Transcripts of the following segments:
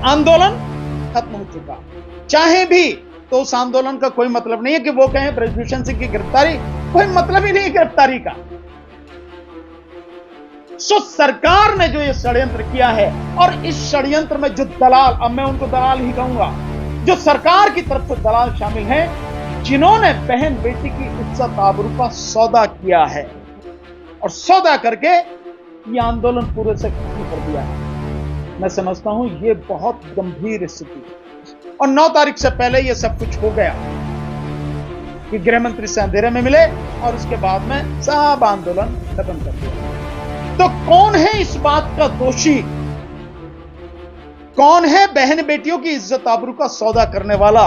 आंदोलन खत्म हो चुका। चाहे भी तो उस आंदोलन का कोई मतलब नहीं है कि वो कहें ब्रजभूषण सिंह की गिरफ्तारी, कोई मतलब ही नहीं गिरफ्तारी का। सो सरकार ने जो ये षड्यंत्र किया है, और इस षड्यंत्र में जो दलाल, अब मैं उनको दलाल ही कहूंगा, जो सरकार की तरफ से दलाल शामिल हैं, जिन्होंने बहन बेटी की इज्जत आबरू का सौदा किया है और सौदा करके ये आंदोलन पूरे से खत्म कर दिया है। मैं समझता हूं ये बहुत गंभीर स्थिति है। और 9 तारीख से पहले ये सब कुछ हो गया कि गृह मंत्री से अंधेरे में मिले और उसके बाद में सब आंदोलन खत्म कर दिया। तो कौन है इस बात का दोषी? कौन है बहन बेटियों की इज्जत आबरू का सौदा करने वाला?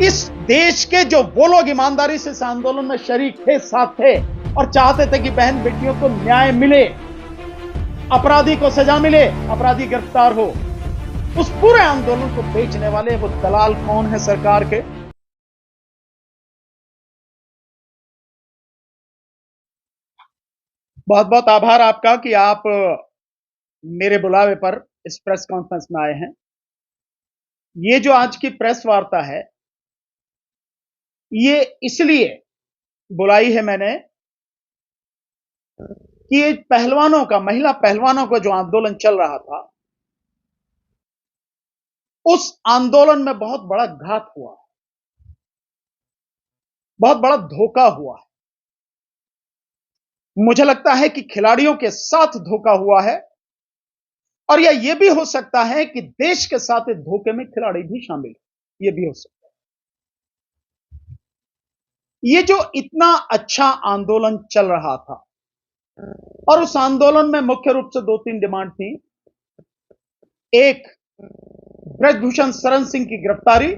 इस देश के जो वो लोग ईमानदारी से इस आंदोलन में शरीक थे, साथ थे और चाहते थे कि बहन बेटियों को न्याय मिले, अपराधी को सजा मिले, अपराधी गिरफ्तार हो, उस पूरे आंदोलन को बेचने वाले वो दलाल कौन है सरकार के? बहुत बहुत आभार आपका कि आप मेरे बुलावे पर इस प्रेस कॉन्फ्रेंस में आए हैं। ये जो आज की प्रेस वार्ता है, ये इसलिए बुलाई है मैंने कि पहलवानों का, महिला पहलवानों का जो आंदोलन चल रहा था, उस आंदोलन में बहुत बड़ा घात हुआ, बहुत बड़ा धोखा हुआ है। मुझे लगता है कि खिलाड़ियों के साथ धोखा हुआ है, और या यह भी हो सकता है कि देश के साथ इस धोखे में खिलाड़ी भी शामिल है, यह भी हो सकता है। यह जो इतना अच्छा आंदोलन चल रहा था, और उस आंदोलन में मुख्य रूप से 2-3 डिमांड थी। एक, ब्रजभूषण शरण सिंह की गिरफ्तारी,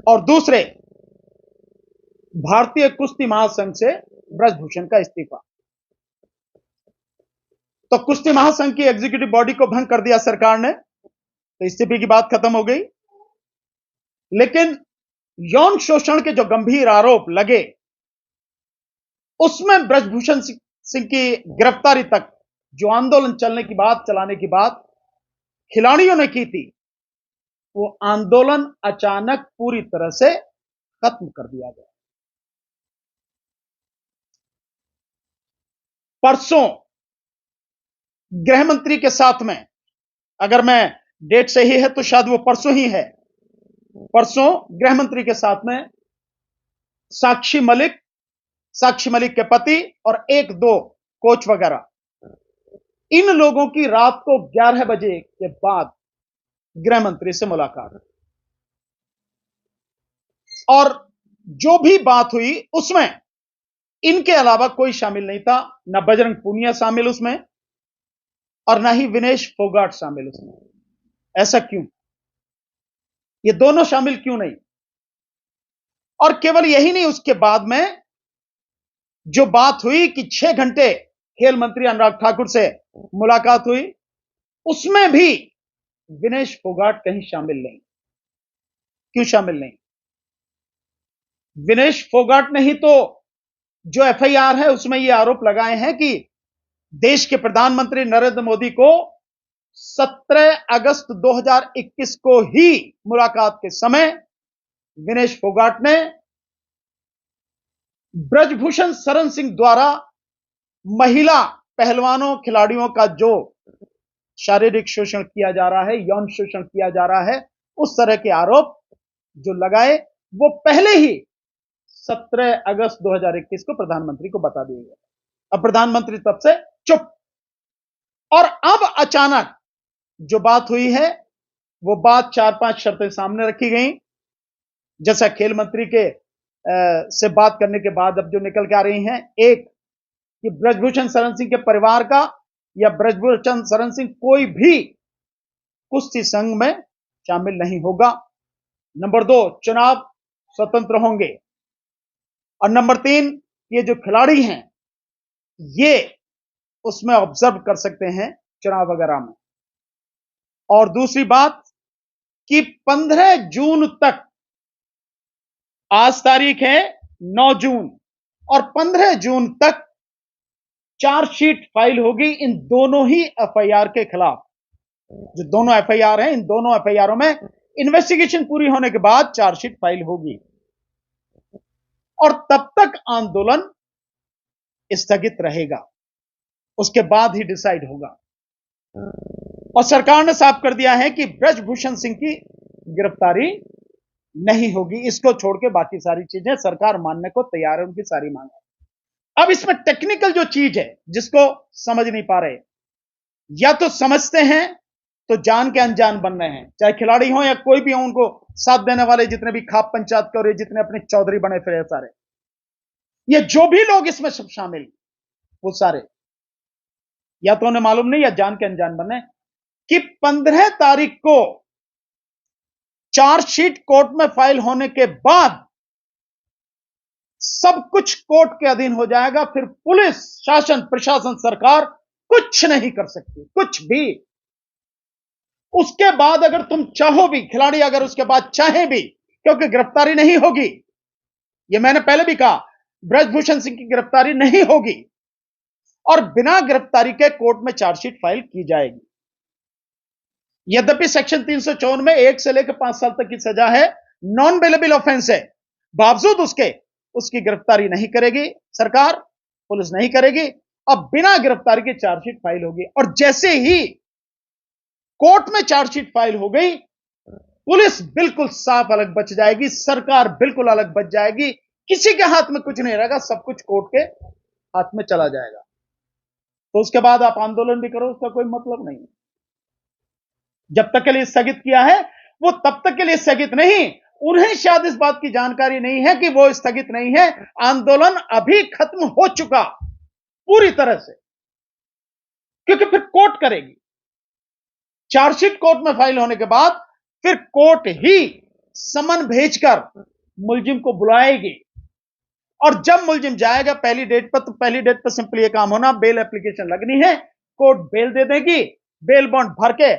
और दूसरे, भारतीय कुश्ती महासंघ से ब्रजभूषण का इस्तीफा। तो कुश्ती महासंघ की एग्जीक्यूटिव बॉडी को भंग कर दिया सरकार ने, तो इस्तीफे की बात खत्म हो गई। लेकिन यौन शोषण के जो गंभीर आरोप लगे, उसमें ब्रजभूषण सिंह की गिरफ्तारी तक जो आंदोलन चलने की बात, चलाने की बात खिलाड़ियों ने की थी, वो आंदोलन अचानक पूरी तरह से खत्म कर दिया गया। परसों गृह मंत्री के साथ में, अगर मैं डेट सही है तो शायद वो परसों ही है, परसों गृह मंत्री के साथ में साक्षी मलिक के पति और 1-2 कोच वगैरह, इन लोगों की रात को 11 बजे के बाद गृह मंत्री से मुलाकात, और जो भी बात हुई उसमें इनके अलावा कोई शामिल नहीं था। ना बजरंग पूनिया शामिल उसमें, और ना ही विनेश फोगाट शामिल उसमें। ऐसा क्यों? ये दोनों शामिल क्यों नहीं? और केवल यही नहीं, उसके बाद में जो बात हुई कि 6 घंटे खेल मंत्री अनुराग ठाकुर से मुलाकात हुई, उसमें भी विनेश फोगाट कहीं शामिल नहीं। क्यों शामिल नहीं? विनेश फोगाट ने ही तो जो एफआईआर है उसमें ये आरोप लगाए हैं कि देश के प्रधानमंत्री नरेंद्र मोदी को 17 अगस्त 2021 को ही मुलाकात के समय विनेश फोगाट ने ब्रजभूषण शरण सिंह द्वारा महिला पहलवानों, खिलाड़ियों का जो शारीरिक शोषण किया जा रहा है, यौन शोषण किया जा रहा है, उस तरह के आरोप जो लगाए, वो पहले ही 17 अगस्त 2021 को प्रधानमंत्री को बता दिए गए। अब प्रधानमंत्री तब से चुप, और अब अचानक जो बात हुई है, वो बात 4-5 शर्तें सामने रखी गई। जैसा खेल मंत्री के से बात करने के बाद अब जो निकल के आ रही हैं, एक कि ब्रजभूषण शरण सिंह के परिवार का या ब्रजभूषण शरण सिंह कोई भी कुश्ती संघ में शामिल नहीं होगा। नंबर 2, चुनाव स्वतंत्र होंगे। और नंबर 3, ये जो खिलाड़ी हैं ये उसमें ऑब्जर्व कर सकते हैं चुनाव वगैरह में। और दूसरी बात कि 15 जून तक, आज तारीख है 9 जून, और 15 जून तक चार्जशीट फाइल होगी इन दोनों ही एफआईआर के खिलाफ। जो दोनों एफआईआर हैं, इन दोनों एफआईआरों में इन्वेस्टिगेशन पूरी होने के बाद चार्जशीट फाइल होगी और तब तक आंदोलन स्थगित रहेगा, उसके बाद ही डिसाइड होगा। और सरकार ने साफ कर दिया है कि ब्रजभूषण सिंह की गिरफ्तारी नहीं होगी। इसको छोड़ के बाकी सारी चीजें सरकार मानने को तैयार है, उनकी सारी मांग है। अब इसमें टेक्निकल जो चीज है जिसको समझ नहीं पा रहे, या तो समझते हैं तो जान के अनजान बन रहे हैं, चाहे खिलाड़ी हो या कोई भी हो, उनको साथ देने वाले जितने भी खाप पंचायत के और जितने अपने चौधरी बने फिरे सारे, ये जो भी लोग इसमें सब शामिल, वो सारे या तो उन्हें मालूम नहीं या जान के अनजान बने कि 15 तारीख को चार्जशीट कोर्ट में फाइल होने के बाद सब कुछ कोर्ट के अधीन हो जाएगा। फिर पुलिस, शासन, प्रशासन, सरकार कुछ नहीं कर सकती, कुछ भी। उसके बाद अगर तुम चाहो भी, खिलाड़ी अगर उसके बाद चाहे भी, क्योंकि गिरफ्तारी नहीं होगी, यह मैंने पहले भी कहा, ब्रजभूषण सिंह की गिरफ्तारी नहीं होगी और बिना गिरफ्तारी के कोर्ट में चार्जशीट फाइल की जाएगी। यद्यपि सेक्शन 354 में 1 से लेकर 5 साल तक की सजा है, नॉन बेलेबल ऑफेंस है, बावजूद उसके उसकी गिरफ्तारी नहीं करेगी सरकार, पुलिस नहीं करेगी। अब बिना गिरफ्तारी की चार्जशीट फाइल होगी और जैसे ही कोर्ट में चार्जशीट फाइल हो गई, पुलिस बिल्कुल साफ अलग बच जाएगी, सरकार बिल्कुल अलग बच जाएगी, किसी के हाथ में कुछ नहीं रहेगा, सब कुछ कोर्ट के हाथ में चला जाएगा। तो उसके बाद आप आंदोलन भी करो, उसका कोई मतलब नहीं। जब तक के लिए स्थगित किया है वो तब तक के लिए स्थगित नहीं, उन्हें शायद इस बात की जानकारी नहीं है कि वो स्थगित नहीं है, आंदोलन अभी खत्म हो चुका पूरी तरह से, क्योंकि फिर कोर्ट करेगी। चार्जशीट कोर्ट में फाइल होने के बाद फिर कोर्ट ही समन भेजकर मुलजिम को बुलाएगी और जब मुलजिम जाएगा पहली डेट पर, तो पहली डेट पर सिंपल ये काम होना, बेल एप्लीकेशन लगनी है, कोर्ट बेल दे देगी, बेल बॉन्ड भर के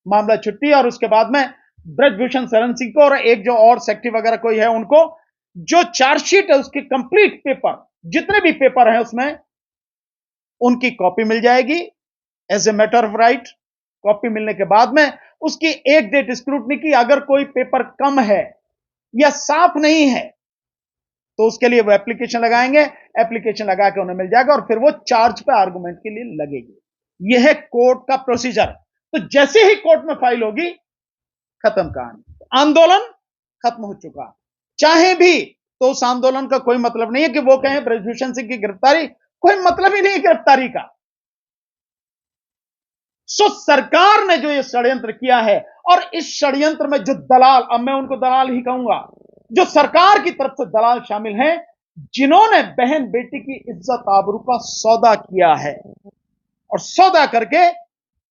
मामला छुट्टी। और उसके बाद में ब्रजभूषण शरण सिंह को और एक जो और सेक्रेटरी वगैरह कोई है उनको, जो चार्जशीट है उसके कंप्लीट पेपर, जितने भी पेपर हैं उसमें, उनकी कॉपी मिल जाएगी as a matter of right. Copy मिलने के बाद में उसकी एक डेट स्क्रूटनी की, अगर कोई पेपर कम है या साफ नहीं है तो उसके लिए वो एप्लीकेशन लगाएंगे, एप्लीकेशन लगा के उन्हें मिल जाएगा और फिर वो चार्ज पे आर्गुमेंट के लिए लगेगी। यह है कोर्ट का प्रोसीजर। तो जैसे ही कोर्ट में फाइल होगी, खत्म कहानी, आंदोलन खत्म हो चुका। चाहे भी तो उस आंदोलन का कोई मतलब नहीं है कि वो कहें ब्रजभूषण सिंह की गिरफ्तारी, कोई मतलब ही नहीं गिरफ्तारी का। सो सरकार ने जो ये षड्यंत्र किया है, और इस षड्यंत्र में जो दलाल, अब मैं उनको दलाल ही कहूंगा, जो सरकार की तरफ से दलाल शामिल हैं, जिन्होंने बहन बेटी की इज्जत आबरू का सौदा किया है और सौदा करके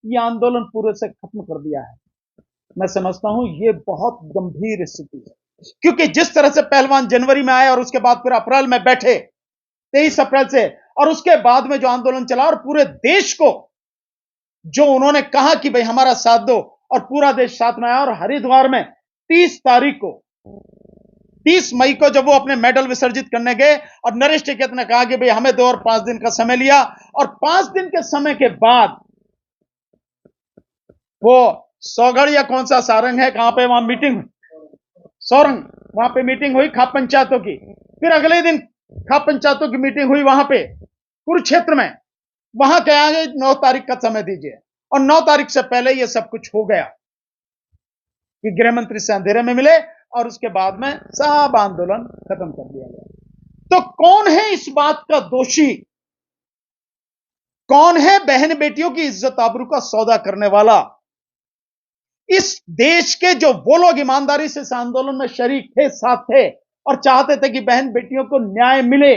ये आंदोलन पूरे से खत्म कर दिया है। मैं समझता हूं ये बहुत गंभीर स्थिति है, क्योंकि जिस तरह से पहलवान जनवरी में आए और उसके बाद फिर अप्रैल में बैठे, 23 अप्रैल से, और उसके बाद में जो आंदोलन चला और पूरे देश को जो उन्होंने कहा कि भाई हमारा साथ दो, और पूरा देश साथ में आया। और हरिद्वार में 30 तारीख को, 30 मई को जब वो अपने मेडल विसर्जित करने गए और नरेश टिकैत ने कहा कि भाई हमें 2 और 5 दिन का समय लिया, और 5 दिन के समय के बाद वो सौगढ़ या कौन सा सारंग है, कहां पे वहां मीटिंग हुई, सोरंग, वहां पे मीटिंग हुई खाप पंचायतों की। फिर अगले दिन खाप पंचायतों की मीटिंग हुई वहां पे कुरुक्षेत्र में, वहां क्या है 9 तारीख का समय दीजिए, और 9 तारीख से पहले यह सब कुछ हो गया कि गृह मंत्री से अंधेरे में मिले और उसके बाद में सब आंदोलन खत्म कर दिया गया। तो कौन है इस बात का दोषी? कौन है बहन बेटियों की इज्जत आबरू का सौदा करने वाला? इस देश के जो वो लोग ईमानदारी से इस आंदोलन में शरीक थे, साथ थे और चाहते थे कि बहन बेटियों को न्याय मिले,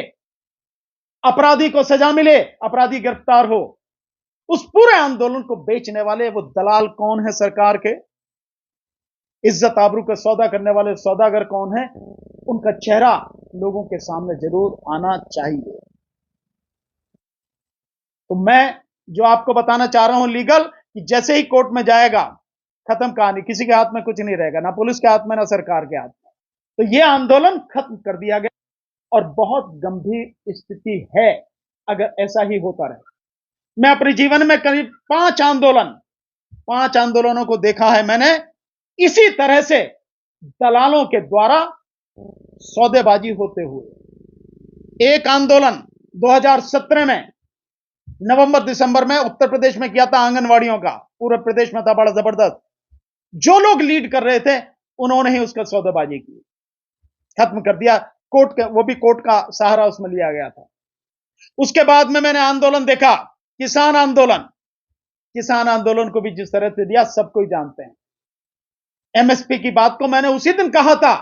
अपराधी को सजा मिले, अपराधी गिरफ्तार हो, उस पूरे आंदोलन को बेचने वाले वो दलाल कौन है सरकार के? इज्जत आबरू का सौदा करने वाले सौदागर कौन है? उनका चेहरा लोगों के सामने जरूर आना चाहिए। तो मैं जो आपको बताना चाह रहा हूं लीगल, कि जैसे ही कोर्ट में जाएगा, खत्म कहानी, किसी के हाथ में कुछ नहीं रहेगा, ना पुलिस के हाथ में, ना सरकार के हाथ में। तो यह आंदोलन खत्म कर दिया गया और बहुत गंभीर स्थिति है अगर ऐसा ही होता रहे। मैं अपने जीवन में करीब 5 आंदोलन 5 आंदोलनों को देखा है मैंने। इसी तरह से दलालों के द्वारा सौदेबाजी होते हुए एक आंदोलन 2017 में नवंबर दिसंबर में उत्तर प्रदेश में किया था, आंगनवाड़ियों का, पूरे प्रदेश में था बड़ा जबरदस्त। जो लोग लीड कर रहे थे उन्होंने ही उसका सौदेबाजी की, खत्म कर दिया। कोर्ट का, वो भी कोर्ट का सहारा उसमें लिया गया था। उसके बाद में मैंने आंदोलन देखा, किसान आंदोलन। किसान आंदोलन को भी जिस तरह से दिया सब कोई जानते हैं। एमएसपी की बात को मैंने उसी दिन कहा था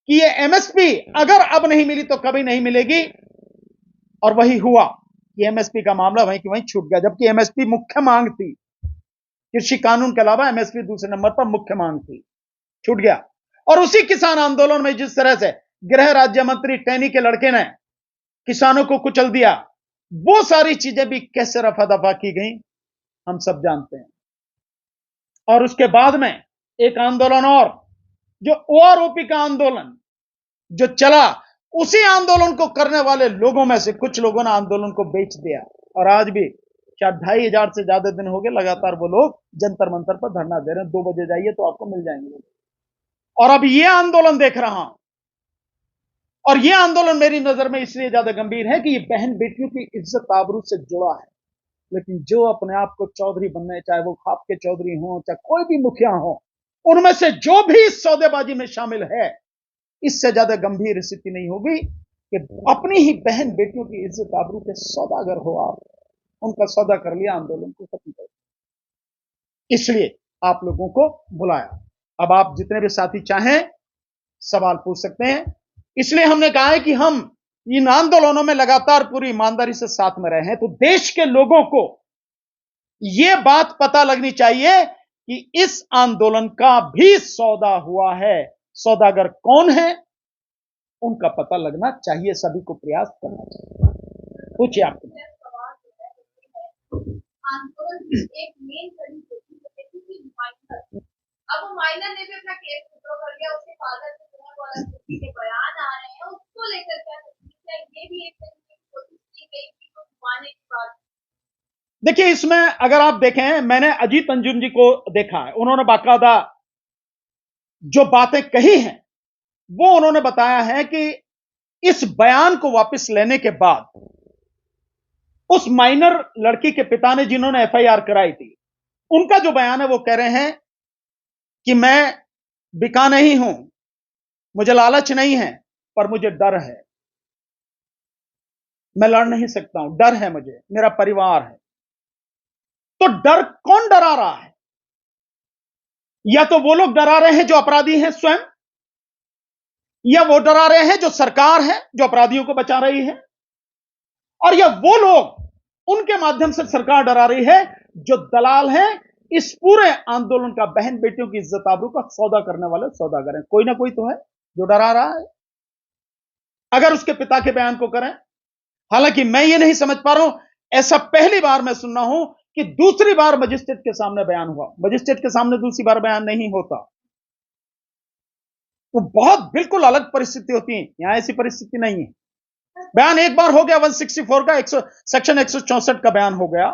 कि ये एमएसपी अगर अब नहीं मिली तो कभी नहीं मिलेगी, और वही हुआ कि एमएसपी का मामला वहीं की वहीं छूट गया, जबकि एमएसपी मुख्य मांग थी। कृषि कानून के अलावा एमएसपी दूसरे नंबर पर मुख्य मांग थी, छूट गया। और उसी किसान आंदोलन में जिस तरह से गृह राज्य मंत्री टैनी के लड़के ने किसानों को कुचल दिया, वो सारी चीजें भी कैसे रफा दफा की गई हम सब जानते हैं। और उसके बाद में एक आंदोलन और, जो ओआरओपी का आंदोलन जो चला, उसी आंदोलन को करने वाले लोगों में से कुछ लोगों ने आंदोलन को बेच दिया, और आज भी शायद 2500 से ज्यादा दिन हो गए लगातार वो लोग जंतर मंतर पर धरना दे रहे हैं। 2 बजे जाइए तो आपको मिल जाएंगे। और अब ये आंदोलन देख रहा हूं, और ये आंदोलन मेरी नजर में इसलिए ज्यादा गंभीर है कि ये बहन बेटियों की इज्जत आबरू से जुड़ा है। लेकिन जो अपने आप को चौधरी बनने, चाहे वो खाप के चौधरी हो, चाहे कोई भी मुखिया हो, उनमें से जो भी इस सौदेबाजी में शामिल है, इससे ज्यादा गंभीर स्थिति नहीं होगी कि अपनी ही बहन बेटियों की इज्जत आबरू के सौदागर हो आप। उनका सौदा कर लिया, आंदोलन को खत्म कर दिया। इसलिए आप लोगों को बुलाया। अब आप जितने भी साथी चाहें सवाल पूछ सकते हैं। इसलिए हमने कहा है कि हम इन आंदोलनों में लगातार पूरी ईमानदारी से साथ में रहे हैं, तो देश के लोगों को यह बात पता लगनी चाहिए कि इस आंदोलन का भी सौदा हुआ है। सौदागर कौन है उनका पता लगना चाहिए, सभी को प्रयास करना चाहिए। पूछिए आप। आंदोलन एक मेन कड़ी होती है, अब माइनर ने भी अपना केस विड्रॉ कर लिया, उसके फादर से जो है वो अलग के बयान आ रहे हैं, उसको लेकर क्या है, ये भी एक कोशिश की गई कि तो छुपाने की बात। देखिए, इसमें अगर आप देखें, मैंने अजीत अंजुम जी को देखा है, उन्होंने बाकायदा जो बातें कही हैं वो उन्होंने बताया है कि इस बयान को वापस लेने के बाद उस माइनर लड़की के पिता ने, जिन्होंने एफआईआर कराई थी, उनका जो बयान है वो कह रहे हैं कि मैं बिका नहीं हूं, मुझे लालच नहीं है, पर मुझे डर है, मैं लड़ नहीं सकता हूं, डर है मुझे, मेरा परिवार है। तो डर कौन डरा रहा है? या तो वो लोग डरा रहे हैं जो अपराधी हैं स्वयं, या वो डरा रहे हैं जो सरकार है जो अपराधियों को बचा रही है, और या वो लोग उनके माध्यम से सरकार डरा रही है जो दलाल हैं इस पूरे आंदोलन का, बहन बेटियों की इज्जत आबरू का सौदा करने वाले सौदागर हैं। कोई ना कोई तो है जो डरा रहा है। अगर उसके पिता के बयान को करें, हालांकि मैं ये नहीं समझ पा रहा हूं, ऐसा पहली बार मैं सुन रहा हूं कि दूसरी बार मजिस्ट्रेट के सामने बयान हुआ। मजिस्ट्रेट के सामने दूसरी बार बयान नहीं होता, वो बहुत बिल्कुल अलग परिस्थिति होती है। यहां ऐसी परिस्थिति नहीं है। बयान एक बार हो गया, 164 का सेक्शन 164 का बयान हो गया।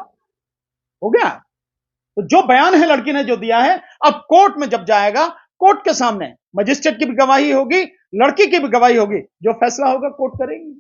तो जो बयान है लड़की ने जो दिया है, अब कोर्ट में जब जाएगा, कोर्ट के सामने मजिस्ट्रेट की भी गवाही होगी, लड़की की भी गवाही होगी, जो फैसला होगा कोर्ट करेगी।